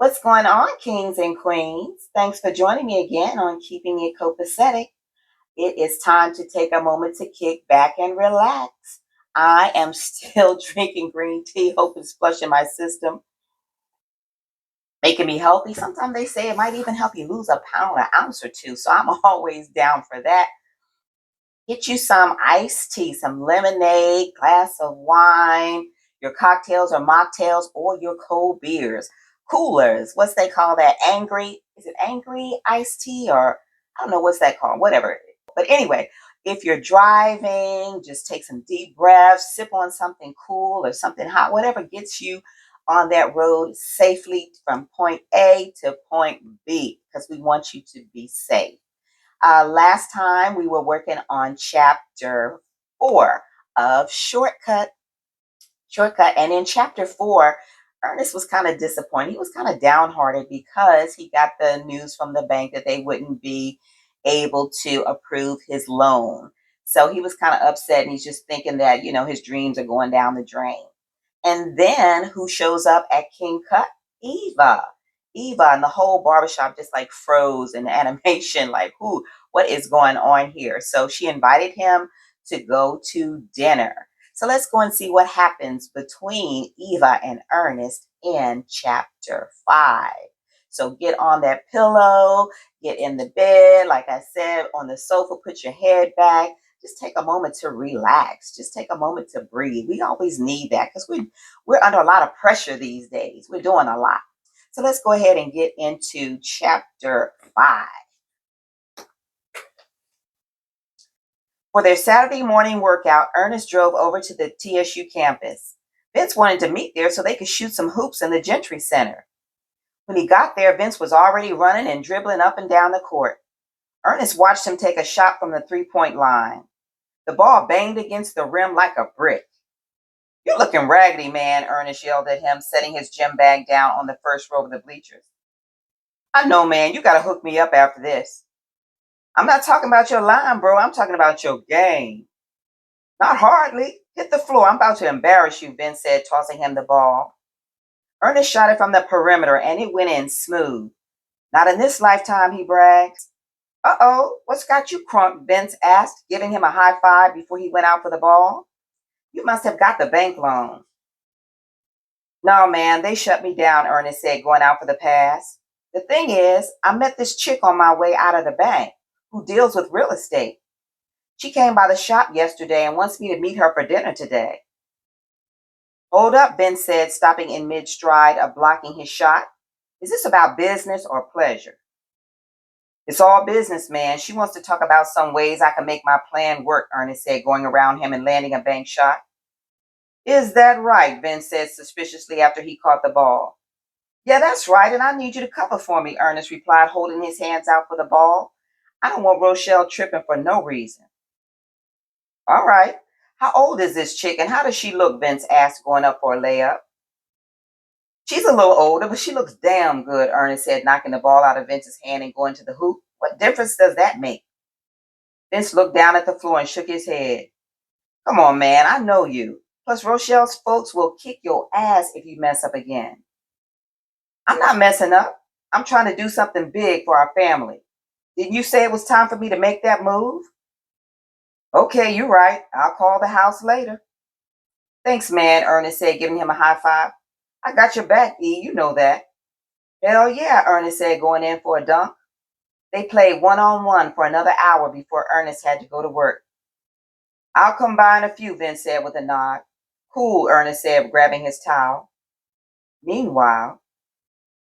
What's going on, kings and queens? Thanks for joining me again on Keeping It Copacetic. It is time to take a moment to kick back and relax. I am still drinking green tea, hope it's flushing my system, making me healthy. Sometimes they say it might even help you lose a pound, an ounce or two. So I'm always down for that. Get you some iced tea, some lemonade, glass of wine, your cocktails or mocktails, or your cold beers. Coolers, what's they call that? Angry, is it angry iced tea? Or I don't know what's that called, whatever. But anyway, if you're driving, just take some deep breaths, sip on something cool or something hot, whatever gets you on that road safely from point A to point B, because we want you to be safe. Last time we were working on chapter 4 of Shortcut. And in chapter 4, Ernest was kind of disappointed. He was kind of downhearted because he got the news from the bank that they wouldn't be able to approve his loan. So he was kind of upset, and he's just thinking that, his dreams are going down the drain. And then who shows up at King Cut? Eva. Eva, and the whole barbershop just like froze in animation, like, who, what is going on here? So she invited him to go to dinner. So let's go and see what happens between Eva and Ernest in chapter 5. So get on that pillow, get in the bed, like I said, on the sofa, put your head back. Just take a moment to relax. Just take a moment to breathe. We always need that because we're under a lot of pressure these days. We're doing a lot. So let's go ahead and get into chapter 5. For their Saturday morning workout, Ernest drove over to the TSU campus. Vince wanted to meet there so they could shoot some hoops in the Gentry Center. When he got there, Vince was already running and dribbling up and down the court. Ernest watched him take a shot from the three-point line. The ball banged against the rim like a brick. "You're looking raggedy, man," Ernest yelled at him, setting his gym bag down on the first row of the bleachers. "I know, man. You got to hook me up after this." "I'm not talking about your line, bro. I'm talking about your game." "Not hardly. Hit the floor. I'm about to embarrass you," Vince said, tossing him the ball. Ernest shot it from the perimeter, and it went in smooth. "Not in this lifetime," he bragged. "Uh-oh, what's got you crunk?" Vince asked, giving him a high five before he went out for the ball. "You must have got the bank loan." "No, man, they shut me down," Ernest said, going out for the pass. "The thing is, I met this chick on my way out of the bank who deals with real estate. She came by the shop yesterday and wants me to meet her for dinner today." "Hold up," Vince said, stopping in mid-stride of blocking his shot. "Is this about business or pleasure?" "It's all business, man. She wants to talk about some ways I can make my plan work," Ernest said, going around him and landing a bank shot. "Is that right?" Vince said suspiciously after he caught the ball. "Yeah, that's right, and I need you to cover for me," Ernest replied, holding his hands out for the ball. "I don't want Rochelle tripping for no reason." "All right. How old is this chick, and how does she look?" Vince asked, going up for a layup. "She's a little older, but she looks damn good," Ernest said, knocking the ball out of Vince's hand and going to the hoop. "What difference does that make?" Vince looked down at the floor and shook his head. "Come on, man, I know you. Plus, Rochelle's folks will kick your ass if you mess up again." "I'm not messing up. I'm trying to do something big for our family. Didn't you say it was time for me to make that move?" "Okay, you're right. I'll call the house later." "Thanks, man," Ernest said, giving him a high five. "I got your back, E. You know that." "Hell yeah," Ernest said, going in for a dunk. They played one-on-one for another hour before Ernest had to go to work. "I'll come by in a few," Vince said with a nod. "Cool," Ernest said, grabbing his towel. Meanwhile,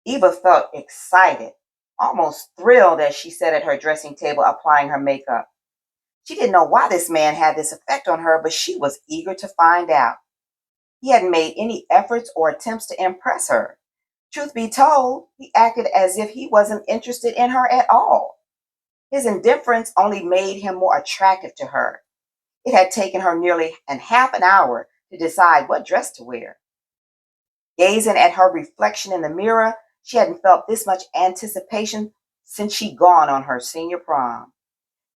Eva felt excited, almost thrilled as she sat at her dressing table applying her makeup. She didn't know why this man had this effect on her, but she was eager to find out. He hadn't made any efforts or attempts to impress her. Truth be told, he acted as if he wasn't interested in her at all. His indifference only made him more attractive to her. It had taken her nearly half an hour to decide what dress to wear. Gazing at her reflection in the mirror, she hadn't felt this much anticipation since she'd gone on her senior prom.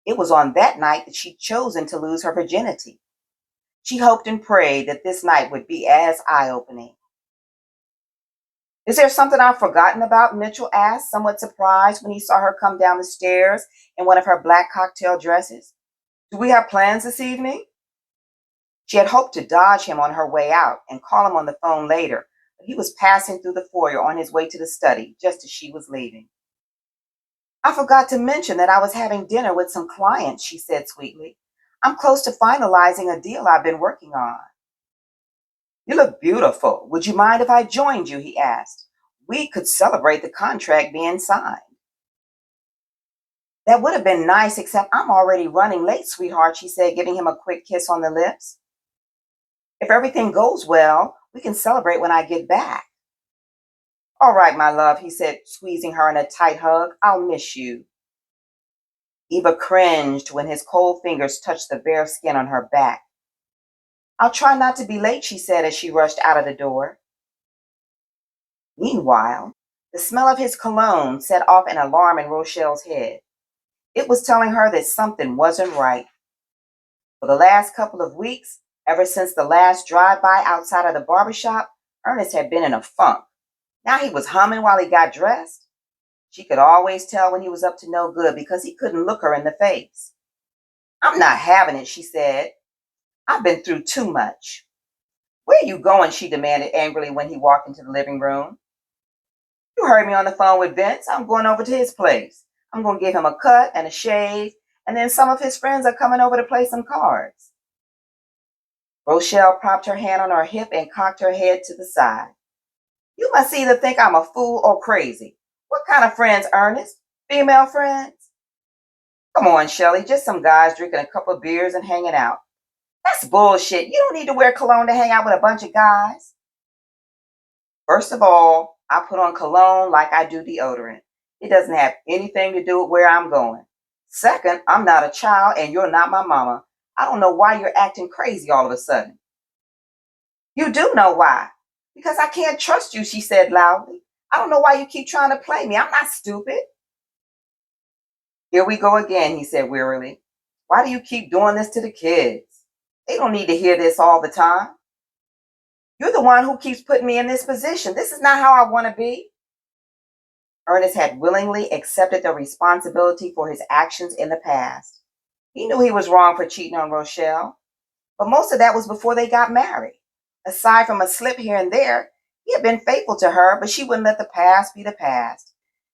It was on that night that she'd chosen to lose her virginity. She hoped and prayed that this night would be as eye-opening. Is there something I've forgotten about? Mitchell asked, somewhat surprised when he saw her come down the stairs in one of her black cocktail dresses. Do we have plans this evening? She had hoped to dodge him on her way out and call him on the phone later, but he was passing through the foyer on his way to the study just as she was leaving. I forgot to mention that I was having dinner with some clients, she said sweetly. I'm close to finalizing a deal I've been working on. You look beautiful. Would you mind if I joined you? He asked. We could celebrate the contract being signed. That would have been nice, except I'm already running late, sweetheart, she said, giving him a quick kiss on the lips. If everything goes well, we can celebrate when I get back. All right, my love, he said, squeezing her in a tight hug. I'll miss you. Eva cringed when his cold fingers touched the bare skin on her back. I'll try not to be late, she said as she rushed out of the door. Meanwhile, the smell of his cologne set off an alarm in Rochelle's head. It was telling her that something wasn't right. For the last couple of weeks, ever since the last drive-by outside of the barbershop, Ernest had been in a funk. Now he was humming while he got dressed. She could always tell when he was up to no good because he couldn't look her in the face. I'm not having it, she said. I've been through too much. Where are you going? She demanded angrily when he walked into the living room. You heard me on the phone with Vince. I'm going over to his place. I'm going to give him a cut and a shave, and then some of his friends are coming over to play some cards. Rochelle propped her hand on her hip and cocked her head to the side. You must either think I'm a fool or crazy. What kind of friends, Ernest? Female friends? Come on, Shelley, just some guys drinking a couple of beers and hanging out. That's bullshit. You don't need to wear cologne to hang out with a bunch of guys. First of all, I put on cologne like I do deodorant. It doesn't have anything to do with where I'm going. Second, I'm not a child and you're not my mama. I don't know why you're acting crazy all of a sudden. You do know why. Because I can't trust you, she said loudly. I don't know why you keep trying to play me. I'm not stupid. Here we go again, he said wearily. Why do you keep doing this to the kids? They don't need to hear this all the time. You're the one who keeps putting me in this position. This is not how I want to be. Ernest had willingly accepted the responsibility for his actions in the past. He knew he was wrong for cheating on Rochelle, but most of that was before they got married. Aside from a slip here and there, he had been faithful to her, but she wouldn't let the past be the past.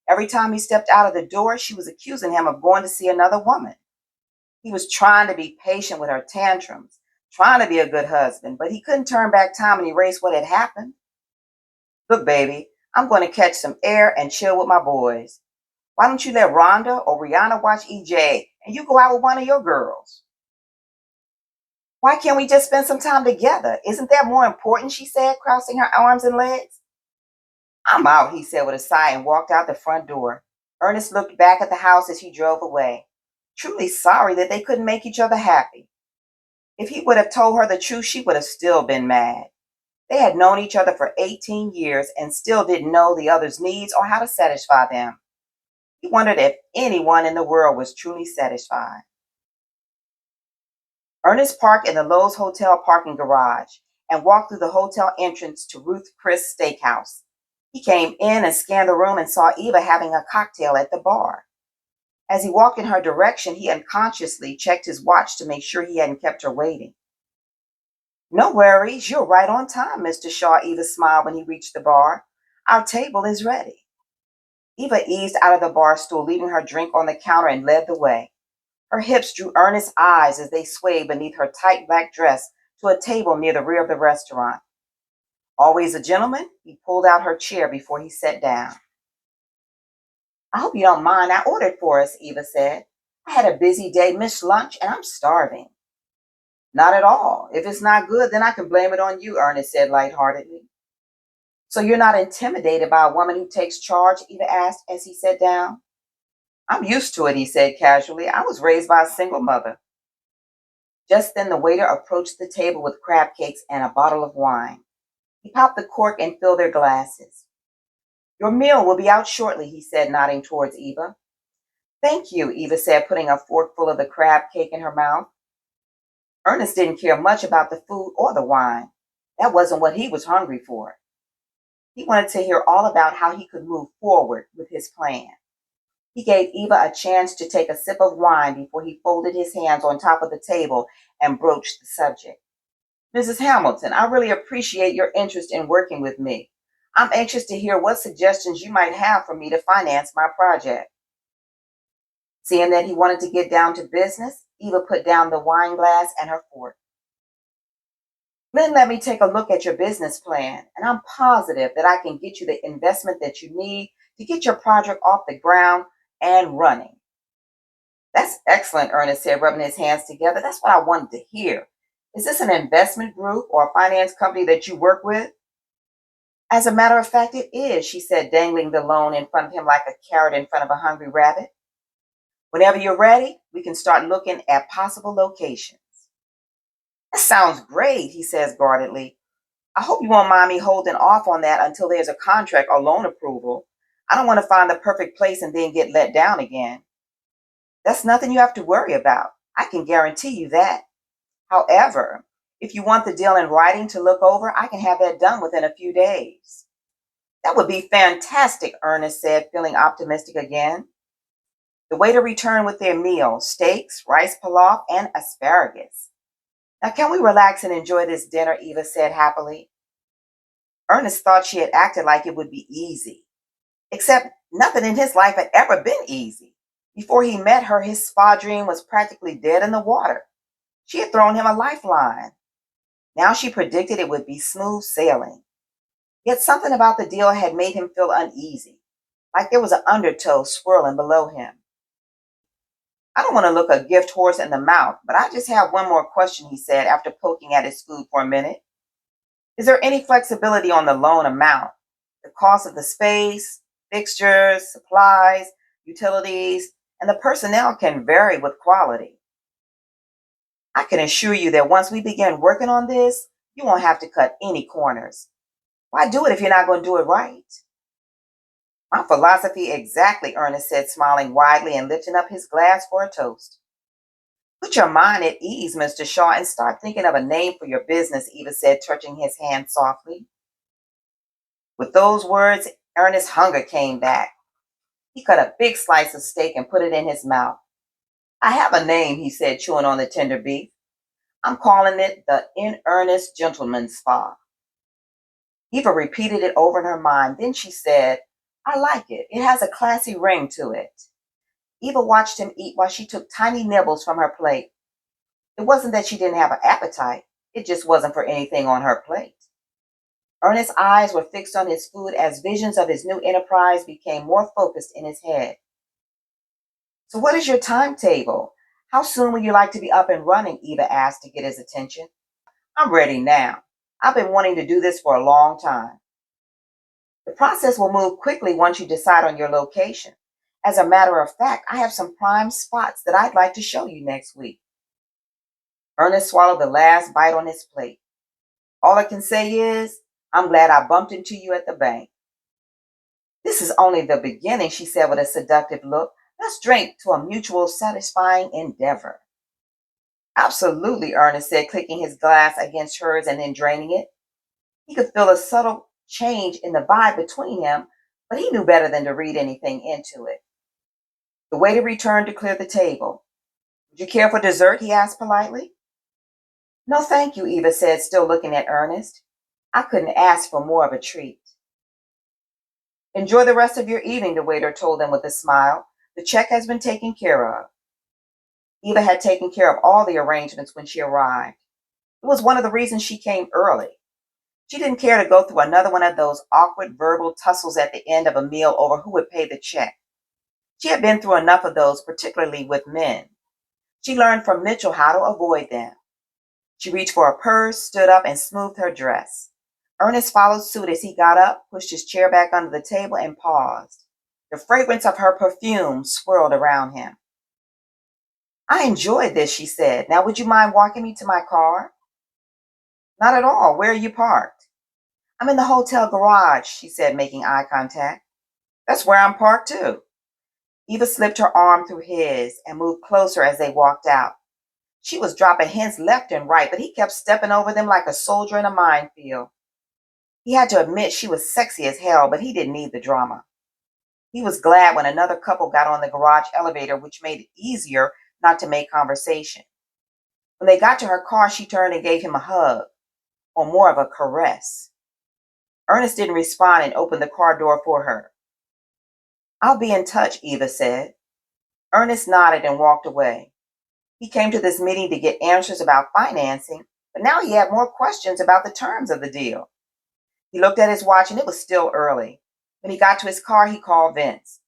Every time he stepped out of the door, she was accusing him of going to see another woman. He was trying to be patient with her tantrums, trying to be a good husband, but he couldn't turn back time and erase what had happened. Look, baby, I'm going to catch some air and chill with my boys. Why don't you let Rhonda or Rihanna watch EJ and you go out with one of your girls? Why can't we just spend some time together? Isn't that more important? She said, crossing her arms and legs. I'm out, he said with a sigh and walked out the front door. Ernest looked back at the house as he drove away, truly sorry that they couldn't make each other happy. If he would have told her the truth, she would have still been mad. They had known each other for 18 years and still didn't know the other's needs or how to satisfy them. He wondered if anyone in the world was truly satisfied. Ernest parked in the Lowe's Hotel parking garage and walked through the hotel entrance to Ruth Chris Steakhouse. He came in and scanned the room and saw Eva having a cocktail at the bar. As he walked in her direction, he unconsciously checked his watch to make sure he hadn't kept her waiting. No worries, you're right on time, Mr. Shaw, Eva smiled when he reached the bar. Our table is ready. Eva eased out of the bar stool, leaving her drink on the counter, and led the way. Her hips drew Ernest's eyes as they swayed beneath her tight black dress to a table near the rear of the restaurant. Always a gentleman, he pulled out her chair before he sat down. I hope you don't mind. I ordered for us, Eva said. I had a busy day, missed lunch, and I'm starving. Not at all. If it's not good, then I can blame it on you, Ernest said lightheartedly. So you're not intimidated by a woman who takes charge? Eva asked as he sat down. I'm used to it, he said casually. I was raised by a single mother. Just then the waiter approached the table with crab cakes and a bottle of wine. He popped the cork and filled their glasses. Your meal will be out shortly, he said, nodding towards Eva. Thank you, Eva said, putting a forkful of the crab cake in her mouth. Ernest didn't care much about the food or the wine. That wasn't what he was hungry for. He wanted to hear all about how he could move forward with his plan. He gave Eva a chance to take a sip of wine before he folded his hands on top of the table and broached the subject. Mrs. Hamilton, I really appreciate your interest in working with me. I'm anxious to hear what suggestions you might have for me to finance my project. Seeing that he wanted to get down to business, Eva put down the wine glass and her fork. Then let me take a look at your business plan, and I'm positive that I can get you the investment that you need to get your project off the ground and running. That's excellent, Ernest said, rubbing his hands together. That's what I wanted to hear. Is this an investment group or a finance company that you work with? As a matter of fact, it is, she said, dangling the loan in front of him like a carrot in front of a hungry rabbit. Whenever you're ready, we can start looking at possible locations. That sounds great, he says guardedly. I hope you won't mind me holding off on that until there's a contract or loan approval. I don't want to find the perfect place and then get let down again. That's nothing you have to worry about. I can guarantee you that. However, if you want the deal in writing to look over, I can have that done within a few days. That would be fantastic, Ernest said, feeling optimistic again. The waiter returned with their meal, steaks, rice pilaf, and asparagus. Now, can we relax and enjoy this dinner? Eva said happily. Ernest thought she had acted like it would be easy, except nothing in his life had ever been easy. Before he met her, his spa dream was practically dead in the water. She had thrown him a lifeline. Now she predicted it would be smooth sailing. Yet something about the deal had made him feel uneasy, like there was an undertow swirling below him. I don't want to look a gift horse in the mouth, but I just have one more question, he said after poking at his food for a minute. Is there any flexibility on the loan amount? The cost of the space, fixtures, supplies, utilities, and the personnel can vary with quality. I can assure you that once we begin working on this, you won't have to cut any corners. Why do it if you're not going to do it right? My philosophy exactly, Ernest said, smiling widely and lifting up his glass for a toast. Put your mind at ease, Mr. Shaw, and start thinking of a name for your business, Eva said, touching his hand softly. With those words, Ernest's hunger came back. He cut a big slice of steak and put it in his mouth. I have a name, he said, chewing on the tender beef. I'm calling it the In Earnest Gentleman's Spa. Eva repeated it over in her mind. Then she said, I like it. It has a classy ring to it. Eva watched him eat while she took tiny nibbles from her plate. It wasn't that she didn't have an appetite. It just wasn't for anything on her plate. Ernest's eyes were fixed on his food as visions of his new enterprise became more focused in his head. So what is your timetable? How soon would you like to be up and running? Eva asked to get his attention. I'm ready now. I've been wanting to do this for a long time. The process will move quickly once you decide on your location. As a matter of fact, I have some prime spots that I'd like to show you next week. Ernest swallowed the last bite on his plate. All I can say is, I'm glad I bumped into you at the bank. This is only the beginning, she said with a seductive look. Let's drink to a mutual satisfying endeavor. Absolutely, Ernest said, clicking his glass against hers and then draining it. He could feel a subtle change in the vibe between them, but he knew better than to read anything into it. The waiter returned to clear the table. Would you care for dessert? He asked politely. No, thank you, Eva said, still looking at Ernest. I couldn't ask for more of a treat. Enjoy the rest of your evening, the waiter told them with a smile. The check has been taken care of. Eva had taken care of all the arrangements when she arrived. It was one of the reasons she came early. She didn't care to go through another one of those awkward verbal tussles at the end of a meal over who would pay the check. She had been through enough of those, particularly with men. She learned from Mitchell how to avoid them. She reached for a purse, stood up, and smoothed her dress. Ernest followed suit as he got up, pushed his chair back under the table, and paused. The fragrance of her perfume swirled around him. I enjoyed this, she said. Now, would you mind walking me to my car? Not at all. Where are you parked? I'm in the hotel garage, she said, making eye contact. That's where I'm parked, too. Eva slipped her arm through his and moved closer as they walked out. She was dropping hints left and right, but he kept stepping over them like a soldier in a minefield. He had to admit she was sexy as hell, but he didn't need the drama. He was glad when another couple got on the garage elevator, which made it easier not to make conversation. When they got to her car, she turned and gave him a hug, or more of a caress. Ernest didn't respond and opened the car door for her. "I'll be in touch," Eva said. Ernest nodded and walked away. He came to this meeting to get answers about financing, but now he had more questions about the terms of the deal. He looked at his watch and it was still early. When he got to his car, he called Vince.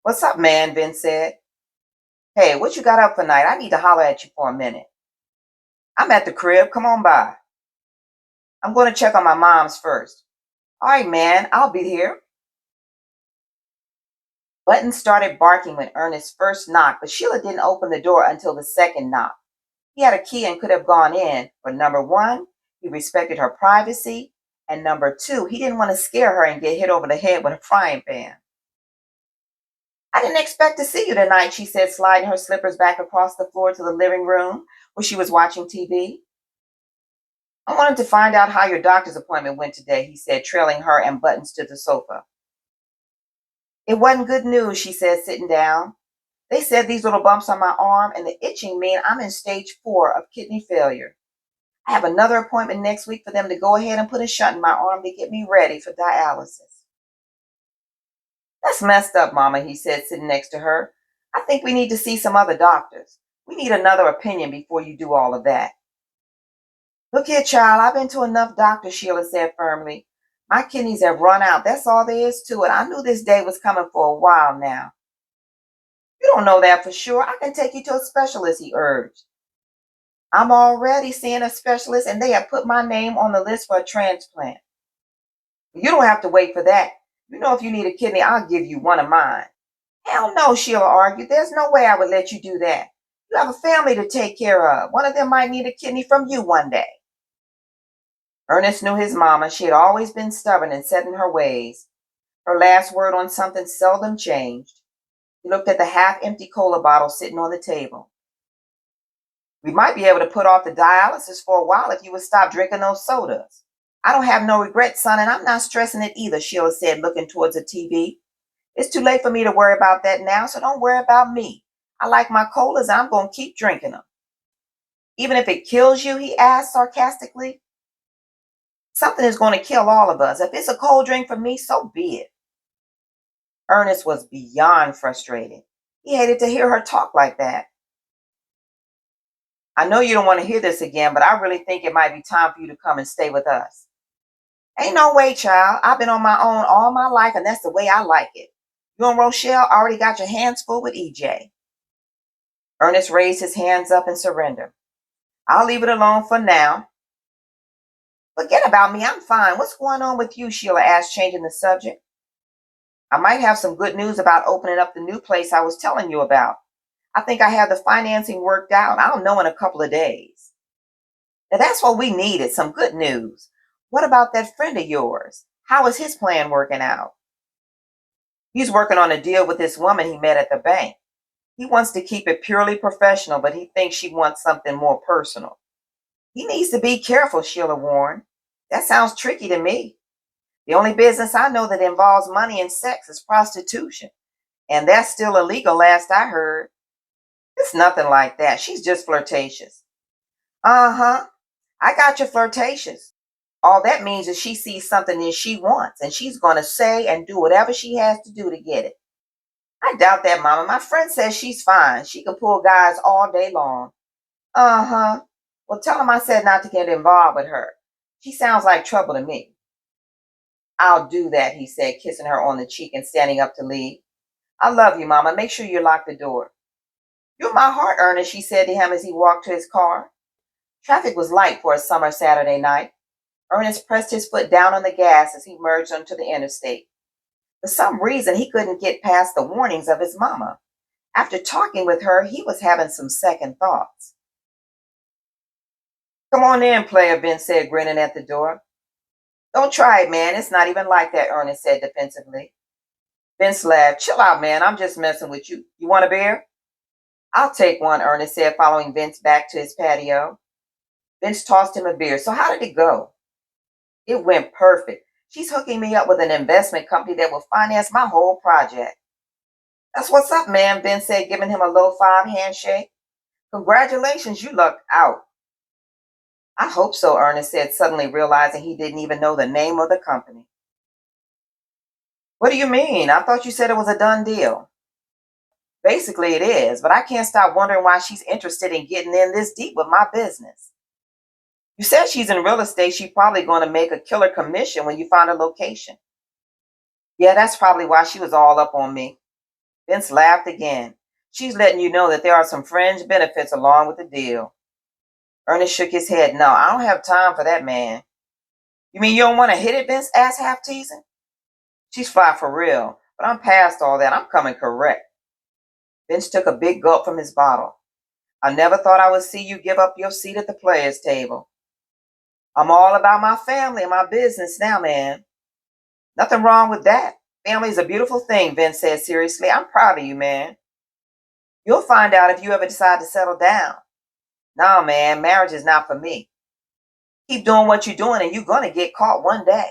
"What's up, man?" Vince said. "Hey, what you got up for night? I need to holler at you for a minute." "I'm at the crib. Come on by." "I'm going to check on my mom's first." "All right, man. I'll be here." Button started barking when Ernest first knocked, but Sheila didn't open the door until the second knock. He had a key and could have gone in, but number one, he respected her privacy, and number two, he didn't want to scare her and get hit over the head with a frying pan. "I didn't expect to see you tonight," she said, sliding her slippers back across the floor to the living room where she was watching TV. "I wanted to find out how your doctor's appointment went today," he said, trailing her and Buttons to the sofa. "It wasn't good news," she said, sitting down. "They said these little bumps on my arm and the itching mean I'm in stage 4 of kidney failure. I have another appointment next week for them to go ahead and put a shunt in my arm to get me ready for dialysis." "That's messed up, Mama," he said, sitting next to her. "I think we need to see some other doctors. We need another opinion before you do all of that." "Look here, child, I've been to enough doctors," Sheila said firmly. "My kidneys have run out. That's all there is to it. I knew this day was coming for a while now." "You don't know that for sure. I can take you to a specialist," he urged. "I'm already seeing a specialist, and they have put my name on the list for a transplant." "You don't have to wait for that. You know, if you need a kidney, I'll give you one of mine." "Hell no," Sheila argued. "There's no way I would let you do that. You have a family to take care of. One of them might need a kidney from you one day." Ernest knew his mama. She had always been stubborn and set in her ways. Her last word on something seldom changed. He looked at the half-empty cola bottle sitting on the table. "We might be able to put off the dialysis for a while if you would stop drinking those sodas." "I don't have no regrets, son, and I'm not stressing it either," Sheila said, looking towards the TV. "It's too late for me to worry about that now, so don't worry about me. I like my colas, and I'm going to keep drinking them." "Even if it kills you?" he asked sarcastically. "Something is going to kill all of us. If it's a cold drink for me, so be it." Ernest was beyond frustrated. He hated to hear her talk like that. "I know you don't want to hear this again, but I really think it might be time for you to come and stay with us." "Ain't no way, child. I've been on my own all my life, and that's the way I like it. You and Rochelle already got your hands full with EJ." Ernest raised his hands up in surrender. "I'll leave it alone for now." "Forget about me. I'm fine. What's going on with you?" Sheila asked, changing the subject. "I might have some good news about opening up the new place I was telling you about. I think I have the financing worked out. I'll know in a couple of days." "Now that's what we needed, some good news. What about that friend of yours? How is his plan working out?" "He's working on a deal with this woman he met at the bank. He wants to keep it purely professional, but he thinks she wants something more personal." "He needs to be careful," Sheila warned. "That sounds tricky to me. The only business I know that involves money and sex is prostitution, and that's still illegal last I heard." "It's nothing like that. She's just flirtatious." "Uh-huh. I got you flirtatious. All that means is she sees something that she wants, and she's going to say and do whatever she has to do to get it." "I doubt that, Mama. My friend says she's fine. She can pull guys all day long." "Uh-huh. Well, tell him I said not to get involved with her. She sounds like trouble to me." "I'll do that," he said, kissing her on the cheek and standing up to leave. "I love you, Mama. Make sure you lock the door." "You're my heart, Ernest," she said to him as he walked to his car. Traffic was light for a summer Saturday night. Ernest pressed his foot down on the gas as he merged onto the interstate. For some reason, he couldn't get past the warnings of his mama. After talking with her, he was having some second thoughts. "Come on in, player," Vince said, grinning at the door. "Don't try it, man. It's not even like that," Ernest said defensively. Vince laughed. "Chill out, man. I'm just messing with you. You want a beer?" "I'll take one," Ernest said, following Vince back to his patio. Vince tossed him a beer. "So how did it go?" It went perfect. She's hooking me up with an investment company that will finance my whole project. That's what's up, man, Ben said, giving him a low five handshake. Congratulations, you lucked out. I hope so, Ernest said, suddenly realizing he didn't even know the name of the company. What do you mean? I thought you said it was a done deal. Basically, it is, but I can't stop wondering why she's interested in getting in this deep with my business. You said she's in real estate. She's probably going to make a killer commission when you find a location. Yeah, that's probably why she was all up on me. Vince laughed again. She's letting you know that there are some fringe benefits along with the deal. Ernest shook his head. No, I don't have time for that, man. You mean you don't want to hit it, Vince asked, half teasing. She's fly for real, but I'm past all that. I'm coming correct. Vince took a big gulp from his bottle. I never thought I would see you give up your seat at the players' table. I'm all about my family and my business now, man. Nothing wrong with that. Family is a beautiful thing, Vince said seriously. I'm proud of you, man. You'll find out if you ever decide to settle down. Nah, man, marriage is not for me. Keep doing what you're doing and you're going to get caught one day.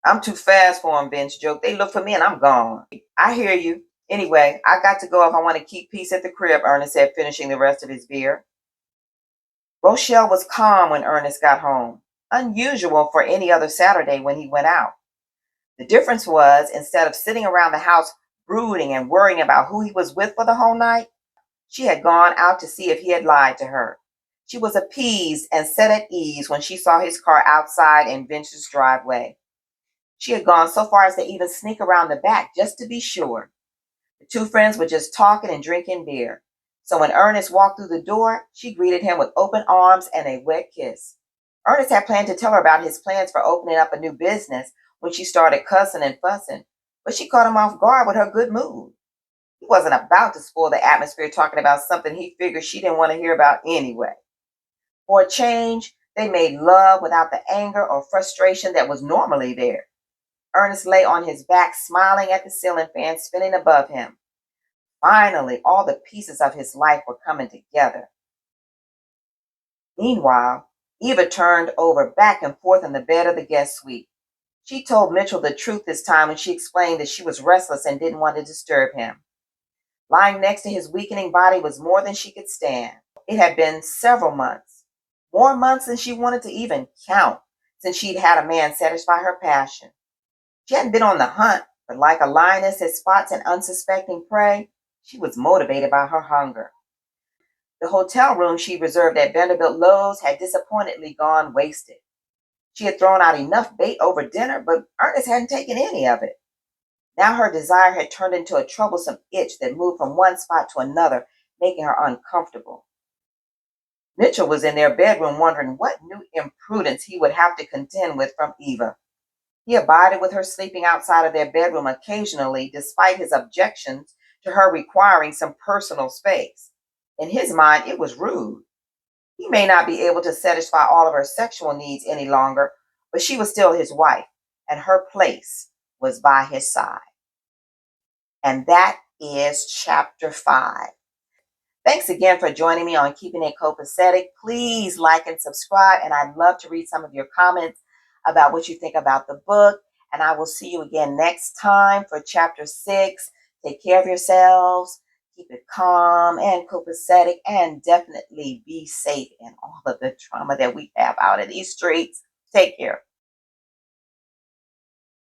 I'm too fast for them, Vince joked. They look for me and I'm gone. I hear you. Anyway, I got to go if I want to keep peace at the crib, Ernest said, finishing the rest of his beer. Rochelle was calm when Ernest got home, unusual for any other Saturday when he went out. The difference was, instead of sitting around the house brooding and worrying about who he was with for the whole night, she had gone out to see if he had lied to her. She was appeased and set at ease when she saw his car outside in Vince's driveway. She had gone so far as to even sneak around the back just to be sure. The two friends were just talking and drinking beer. So when Ernest walked through the door, she greeted him with open arms and a wet kiss. Ernest had planned to tell her about his plans for opening up a new business when she started cussing and fussing, but she caught him off guard with her good mood. He wasn't about to spoil the atmosphere talking about something he figured she didn't want to hear about anyway. For a change, they made love without the anger or frustration that was normally there. Ernest lay on his back, smiling at the ceiling fan spinning above him. Finally, all the pieces of his life were coming together. Meanwhile, Eva turned over back and forth in the bed of the guest suite. She told Mitchell the truth this time when she explained that she was restless and didn't want to disturb him. Lying next to his weakening body was more than she could stand. It had been several months, more months than she wanted to even count, since she'd had a man satisfy her passion. She hadn't been on the hunt, but like a lioness that spots an unsuspecting prey, she was motivated by her hunger. The hotel room she reserved at Vanderbilt Lowe's had disappointingly gone wasted. She had thrown out enough bait over dinner, but Ernest hadn't taken any of it. Now her desire had turned into a troublesome itch that moved from one spot to another, making her uncomfortable. Mitchell was in their bedroom wondering what new imprudence he would have to contend with from Eva. He abided with her sleeping outside of their bedroom occasionally, despite his objections to her requiring some personal space. In his mind, it was rude. He may not be able to satisfy all of her sexual needs any longer, but she was still his wife, and her place was by his side. And that is chapter 5. Thanks again for joining me on Keeping It Copacetic. Please like and subscribe, and I'd love to read some of your comments about what you think about the book. And I will see you again next time for chapter 6. Take care of yourselves, keep it calm and copacetic, and definitely be safe in all of the trauma that we have out in these streets. Take care.